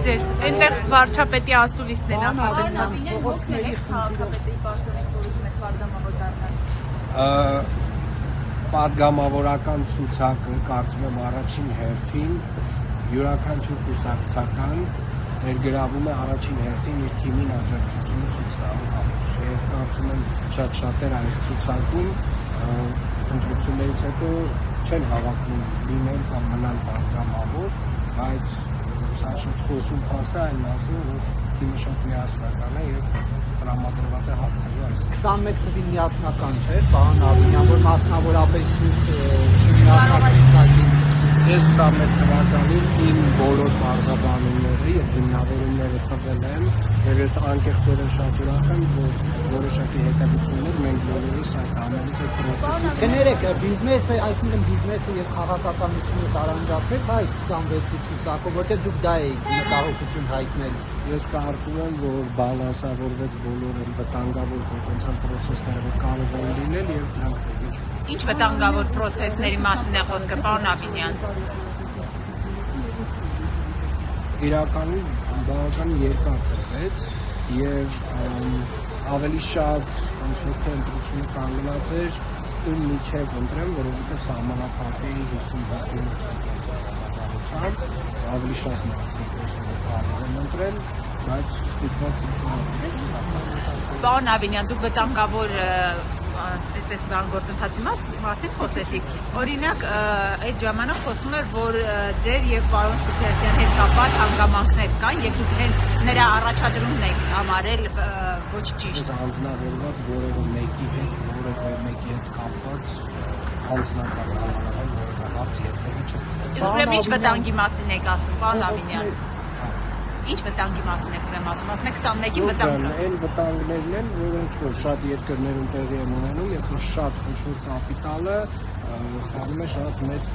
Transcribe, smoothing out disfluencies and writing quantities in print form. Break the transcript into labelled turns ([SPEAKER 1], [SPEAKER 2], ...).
[SPEAKER 1] ձեզ, այնտեղ վարչապետի ասուլիսն է նախատեսած։
[SPEAKER 2] Պատգամավորական ցուցակը կարծում եմ առաջին հերթին յուրաքանչյուր կուսակցական ներգրավում է առաջին հերթին իր թիմին աջակցությունը ցույց տալու համար։ Եվ կարծում եմ շատ-շատեր այս ցուցակում ընտրություններից հետո չեն հավակնում լինել կամ մնալ պատգամավոր, բայց սա շատ խոսում փաստ է այն մասին, որ թիմը շատ միասնական է եւ տրամադրված է հաղթելու այս
[SPEAKER 3] 21 թվին միասնական չէ, պարոն Ավինյան, որ մասնավորապես միասնական
[SPEAKER 2] Ես 21 թվականին իմ բոլոր մարզաբանումները եւ հիմնավորումները տվել եմ եւ ես անկեղծորեն շատ ուրախ եմ, որ որոշակի հետևություններ մենք բոլորս այդ ամենից այդ process-ից
[SPEAKER 3] կներեք, բիզնեսը, այսինքն բիզնեսը եւ քաղաքականությունը տարանջատվեց այս 26-ի ցուցակով, որտեղ դուք դա եք մտահոգություն հայտնել։
[SPEAKER 2] Ես կարծում եմ, որ բալանսավորվեց բոլոր այն վտանգավոր պոտենցիալ process-ները, որ կարող են լինել եւ դրանք եկել։
[SPEAKER 4] Ինչ վտանգավոր process-ների մասին է խոսքը, պարոն Ավինյան։
[SPEAKER 2] Իրականում բավական երկար տևեց եւ ավելի շատ ոնց որ թե ընտրությունը կանգնած էր ում միջև ընտրեմ, որովհետեւ սահմանափակի 50%-ը չկարողացավ, ավելի շատ մարդիկ կարող են ընտրել, բայց ստիպված ինչ-որ
[SPEAKER 4] Պարոն Ավինյան, դուք վտանգավոր այսպես գործընթացի մասին խոսեցիք։ Օրինակ, այդ ժամանակ խոսում էր, որ ձեր եւ պարոն Սուփիասյանի հետ կապված հանգամանքներ կան եւ դուք հենց նրա առաջադրումն եք համարել ոչ ճիշտ։
[SPEAKER 2] Հանձնավորված որևէ մեկի հետ կապված հանձնական համարել որևէ հարց երբևէ չէ։
[SPEAKER 4] Ուրեմն ինչ վտանգի մասին եք ասում, պարոն Ավինյան։ Ինչ վտանգի մասին եք ուրեմն ասում, ասում եք 21-ի վտանգը։
[SPEAKER 2] Այն վտանգներն են, որ շատ երկրներում տեղի են ունենում, երբ որ շատ խոշոր կապիտալը ստանում է շատ մեծ